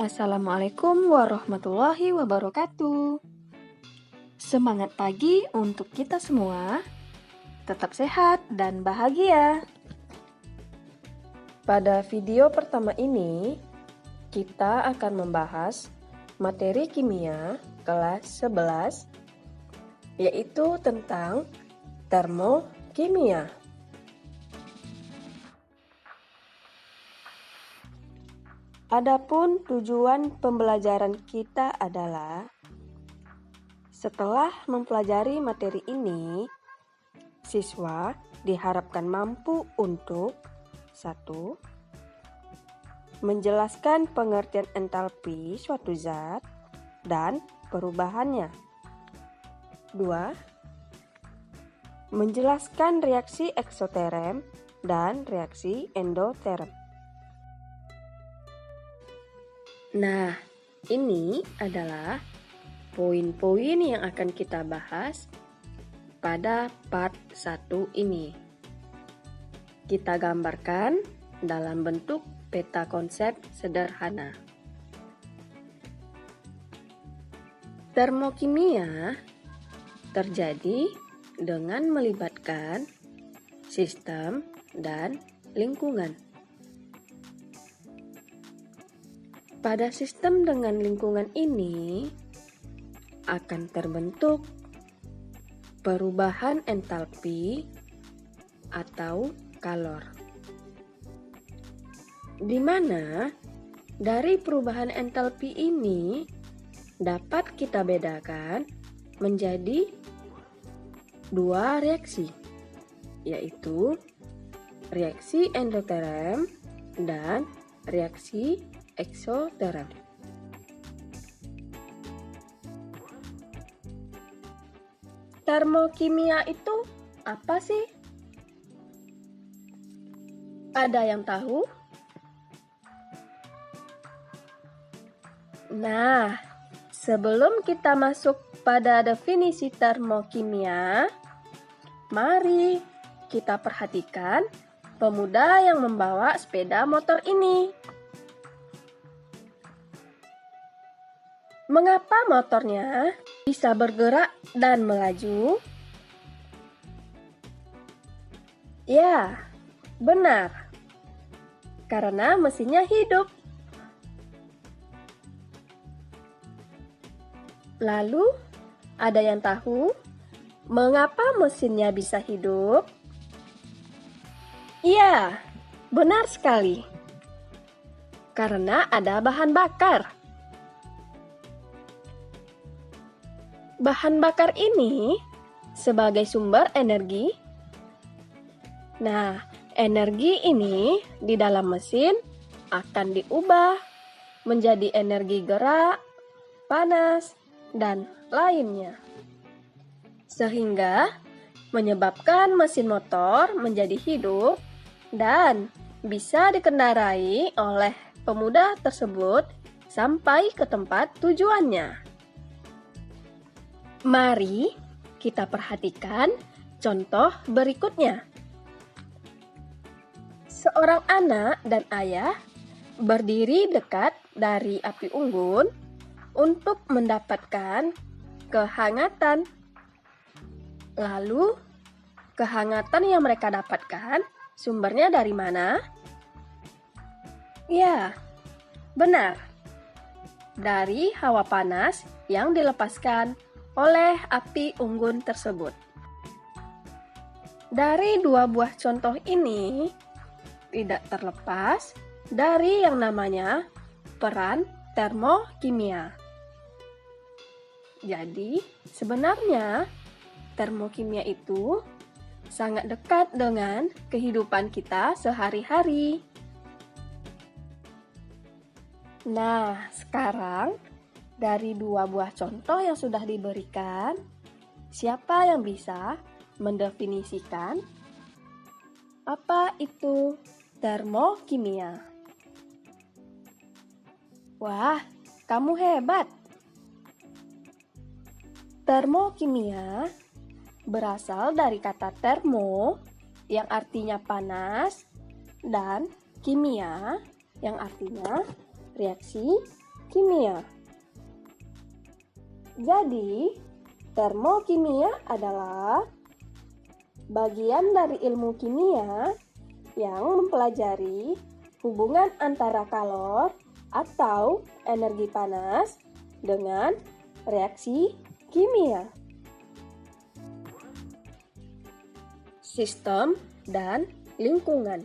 Assalamualaikum warahmatullahi wabarakatuh. Semangat pagi untuk kita semua. Tetap sehat dan bahagia. Pada video pertama ini, kita akan membahas materi kimia kelas 11, yaitu tentang termokimia. Adapun tujuan pembelajaran kita adalah setelah mempelajari materi ini, siswa diharapkan mampu untuk 1. Menjelaskan pengertian entalpi suatu zat dan perubahannya. 2. Menjelaskan reaksi eksoterem dan reaksi endoterem. Nah, ini adalah poin-poin yang akan kita bahas pada part 1 ini. Kita gambarkan dalam bentuk peta konsep sederhana. Termokimia terjadi dengan melibatkan sistem dan lingkungan. Pada sistem dengan lingkungan ini akan terbentuk perubahan entalpi atau kalor, di mana dari perubahan entalpi ini dapat kita bedakan menjadi dua reaksi, yaitu reaksi endoterem dan reaksi eksoterem. Termokimia itu apa sih? Ada yang tahu? Nah, sebelum kita masuk pada definisi termokimia, mari kita perhatikan pemuda yang membawa sepeda motor ini. Mengapa motornya bisa bergerak dan melaju? Ya, benar. Karena mesinnya hidup. Lalu, ada yang tahu mengapa mesinnya bisa hidup? Iya, benar sekali. Karena ada bahan bakar. Bahan bakar ini sebagai sumber energi. Nah, energi ini di dalam mesin akan diubah menjadi energi gerak, panas, dan lainnya. Sehingga menyebabkan mesin motor menjadi hidup dan bisa dikendarai oleh pemuda tersebut sampai ke tempat tujuannya. Mari kita perhatikan contoh berikutnya. Seorang anak dan ayah berdiri dekat dari api unggun untuk mendapatkan kehangatan. Lalu, kehangatan yang mereka dapatkan sumbernya dari mana? Ya, benar. Dari hawa panas yang dilepaskan oleh api unggun tersebut. Dari dua buah contoh ini, tidak terlepas dari yang namanya peran termokimia. Jadi, sebenarnya termokimia itu sangat dekat dengan kehidupan kita sehari-hari. Nah, sekarang dari dua buah contoh yang sudah diberikan, siapa yang bisa mendefinisikan apa itu termokimia? Wah, kamu hebat! Termokimia berasal dari kata termo yang artinya panas dan kimia yang artinya reaksi kimia. Jadi, termokimia adalah bagian dari ilmu kimia yang mempelajari hubungan antara kalor atau energi panas dengan reaksi kimia. Sistem dan lingkungan.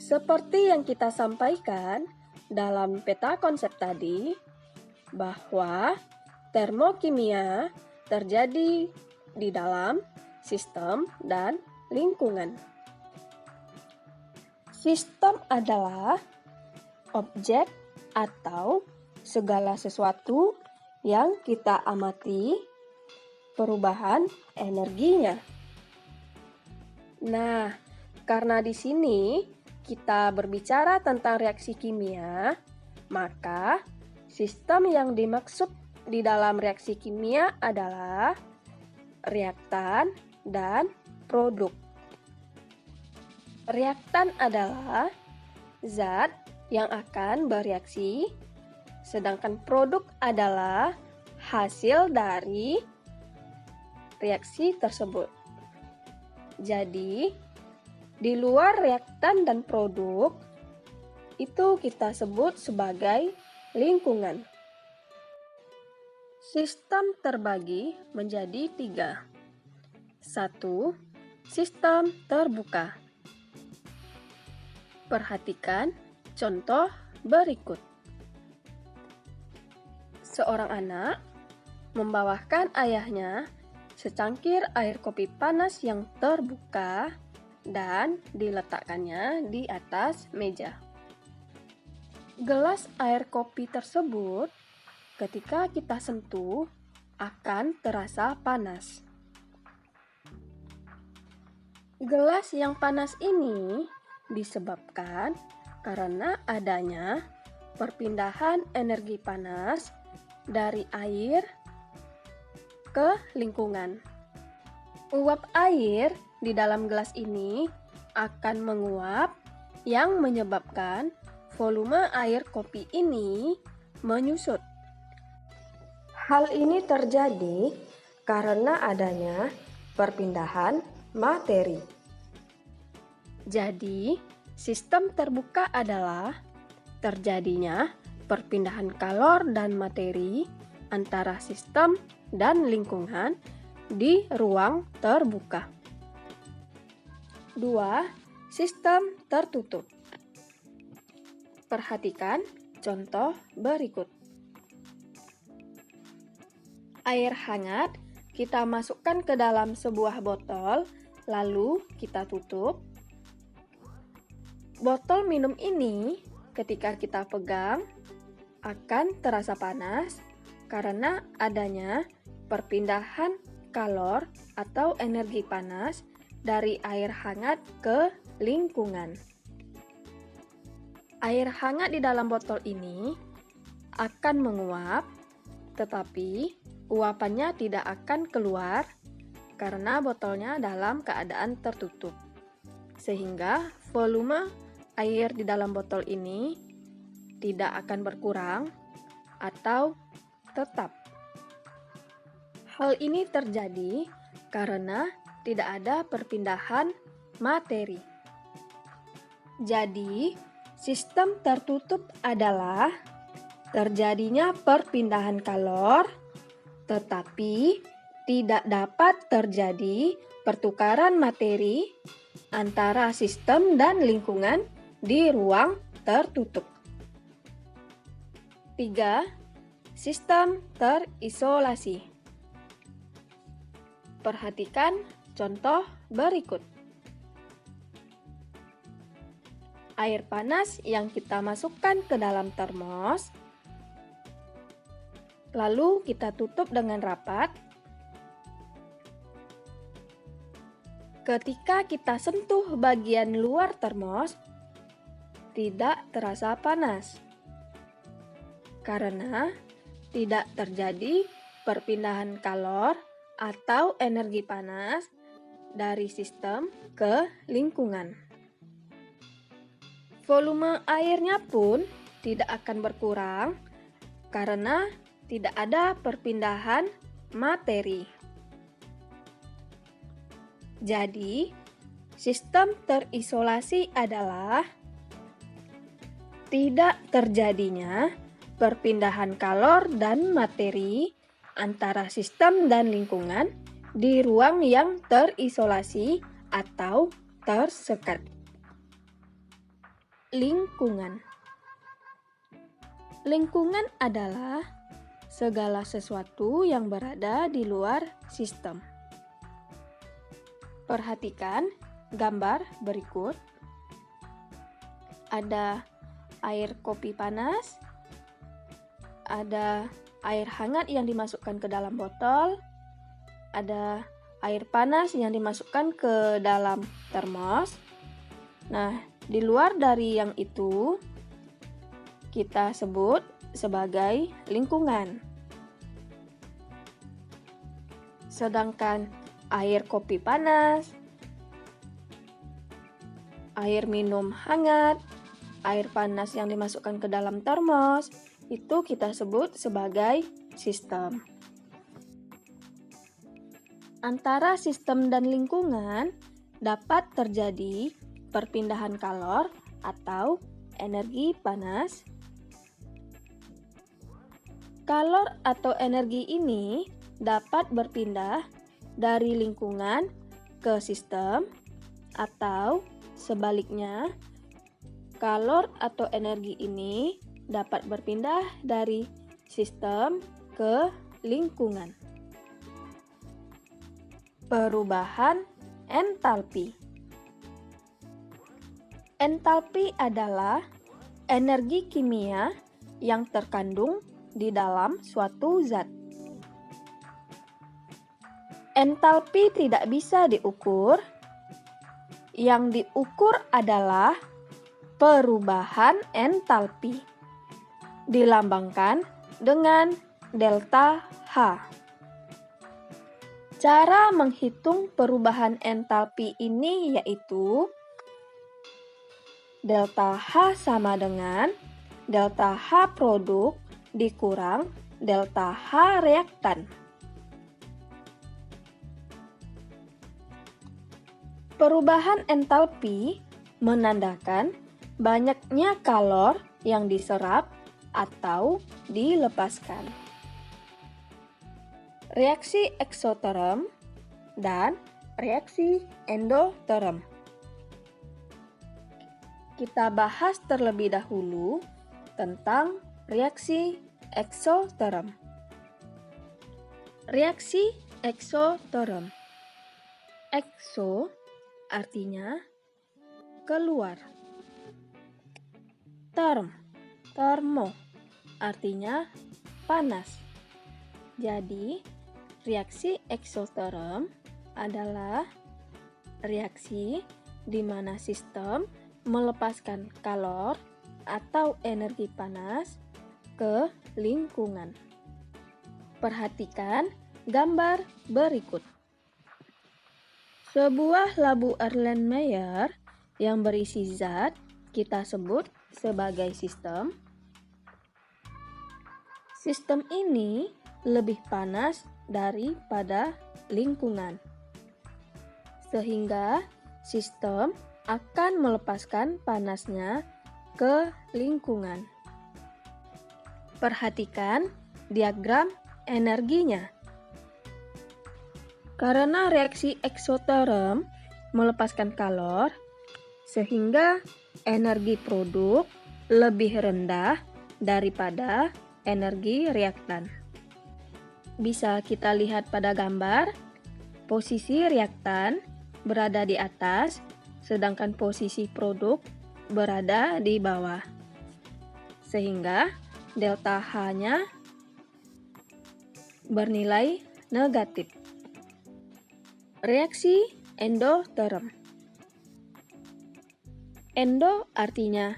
Seperti yang kita sampaikan dalam peta konsep tadi, bahwa termokimia terjadi di dalam sistem dan lingkungan. Sistem adalah objek atau segala sesuatu yang kita amati perubahan energinya. Nah, karena di sini kita berbicara tentang reaksi kimia, maka sistem yang dimaksud di dalam reaksi kimia adalah reaktan dan produk. Reaktan adalah zat yang akan bereaksi, sedangkan produk adalah hasil dari reaksi tersebut. Jadi, di luar reaktan dan produk, itu kita sebut sebagai lingkungan. Sistem terbagi menjadi 3. 1. Sistem terbuka. Perhatikan contoh berikut. Seorang anak membawakan ayahnya secangkir air kopi panas yang terbuka dan diletakkannya di atas meja. Gelas air kopi tersebut ketika kita sentuh akan terasa panas. Gelas yang panas ini disebabkan karena adanya perpindahan energi panas dari air ke lingkungan. Uap air di dalam gelas ini akan menguap yang menyebabkan volume air kopi ini menyusut. Hal ini terjadi karena adanya perpindahan materi. Jadi, sistem terbuka adalah terjadinya perpindahan kalor dan materi antara sistem dan lingkungan di ruang terbuka. 2. Sistem tertutup. Perhatikan contoh berikut. Air hangat kita masukkan ke dalam sebuah botol, lalu kita tutup. Botol minum ini ketika kita pegang akan terasa panas karena adanya perpindahan kalor atau energi panas dari air hangat ke lingkungan. Air hangat di dalam botol ini akan menguap, tetapi uapannya tidak akan keluar karena botolnya dalam keadaan tertutup. Sehingga volume air di dalam botol ini tidak akan berkurang atau tetap. Hal ini terjadi karena tidak ada perpindahan materi. Jadi, sistem tertutup adalah terjadinya perpindahan kalor, tetapi tidak dapat terjadi pertukaran materi antara sistem dan lingkungan di ruang tertutup. 3. Sistem terisolasi. Perhatikan contoh berikut. Air panas yang kita masukkan ke dalam termos, lalu kita tutup dengan rapat. Ketika kita sentuh bagian luar termos, tidak terasa panas karena tidak terjadi perpindahan kalor atau energi panas dari sistem ke lingkungan. Volume airnya pun tidak akan berkurang karena tidak ada perpindahan materi. Jadi, sistem terisolasi adalah tidak terjadinya perpindahan kalor dan materi antara sistem dan lingkungan di ruang yang terisolasi atau tersekat. Lingkungan. Lingkungan adalah segala sesuatu yang berada di luar sistem. Perhatikan gambar berikut. Ada air kopi panas, ada air hangat yang dimasukkan ke dalam botol, ada air panas yang dimasukkan ke dalam termos. Nah, di luar dari yang itu, kita sebut sebagai lingkungan. Sedangkan air kopi panas, air minum hangat, air panas yang dimasukkan ke dalam termos, itu kita sebut sebagai sistem. Antara sistem dan lingkungan dapat terjadi perpindahan kalor atau energi panas. Kalor atau energi ini dapat berpindah dari lingkungan ke sistem atau sebaliknya, kalor atau energi ini dapat berpindah dari sistem ke lingkungan. Perubahan entalpi. Entalpi adalah energi kimia yang terkandung di dalam suatu zat. Entalpi tidak bisa diukur. Yang diukur adalah perubahan entalpi, dilambangkan dengan delta H. Cara menghitung perubahan entalpi ini yaitu delta H sama dengan delta H produk dikurang delta H reaktan. Perubahan entalpi menandakan banyaknya kalor yang diserap atau dilepaskan. Reaksi eksoterm dan reaksi endoterm. Kita bahas terlebih dahulu tentang reaksi eksoterm. Reaksi eksoterm. Ekso artinya keluar. Termo artinya panas. Jadi, reaksi eksoterm adalah reaksi di mana sistem melepaskan kalor atau energi panas ke lingkungan. Perhatikan gambar berikut. Sebuah labu Erlenmeyer yang berisi zat kita sebut sebagai sistem. Sistem ini lebih panas daripada lingkungan, sehingga sistem akan melepaskan panasnya ke lingkungan. Perhatikan diagram energinya. Karena reaksi eksoterm melepaskan kalor, sehingga energi produk lebih rendah daripada energi reaktan. Bisa kita lihat pada gambar, posisi reaktan berada di atas, sedangkan posisi produk berada di bawah. Sehingga delta H-nya bernilai negatif. Reaksi endoterm. Endo artinya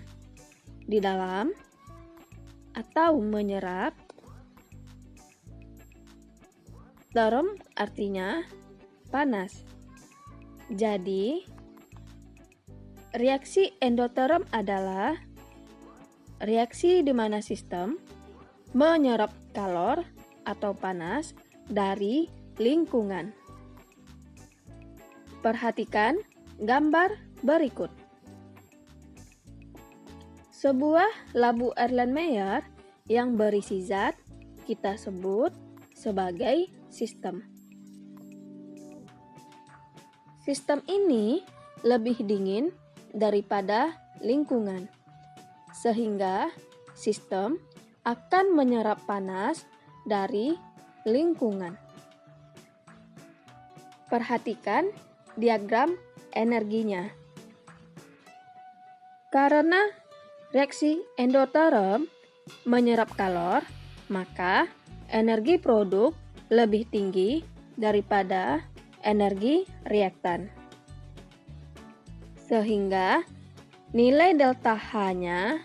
di dalam atau menyerap. Term artinya panas. Jadi, reaksi endoterm adalah reaksi di mana sistem menyerap kalor atau panas dari lingkungan. Perhatikan gambar berikut. Sebuah labu Erlenmeyer yang berisi zat kita sebut sebagai sistem. Sistem ini lebih dingin daripada lingkungan, sehingga sistem akan menyerap panas dari lingkungan. Perhatikan diagram energinya. Karena reaksi endoterm menyerap kalor, maka energi produk lebih tinggi daripada energi reaktan. Sehingga nilai delta H-nya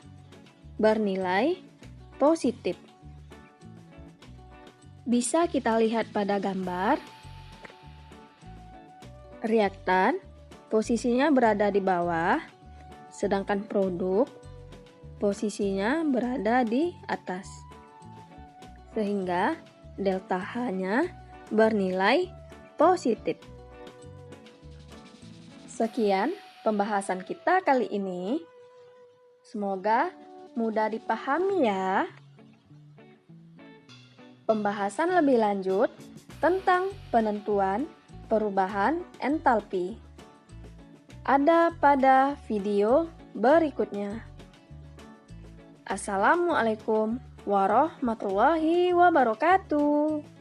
bernilai positif. Bisa kita lihat pada gambar. Reaktan posisinya berada di bawah, sedangkan produk posisinya berada di atas. Sehingga delta H-nya bernilai positif. Sekian pembahasan kita kali ini. Semoga mudah dipahami ya. Pembahasan lebih lanjut tentang penentuan perubahan entalpi ada pada video berikutnya. Assalamualaikum warahmatullahi wabarakatuh.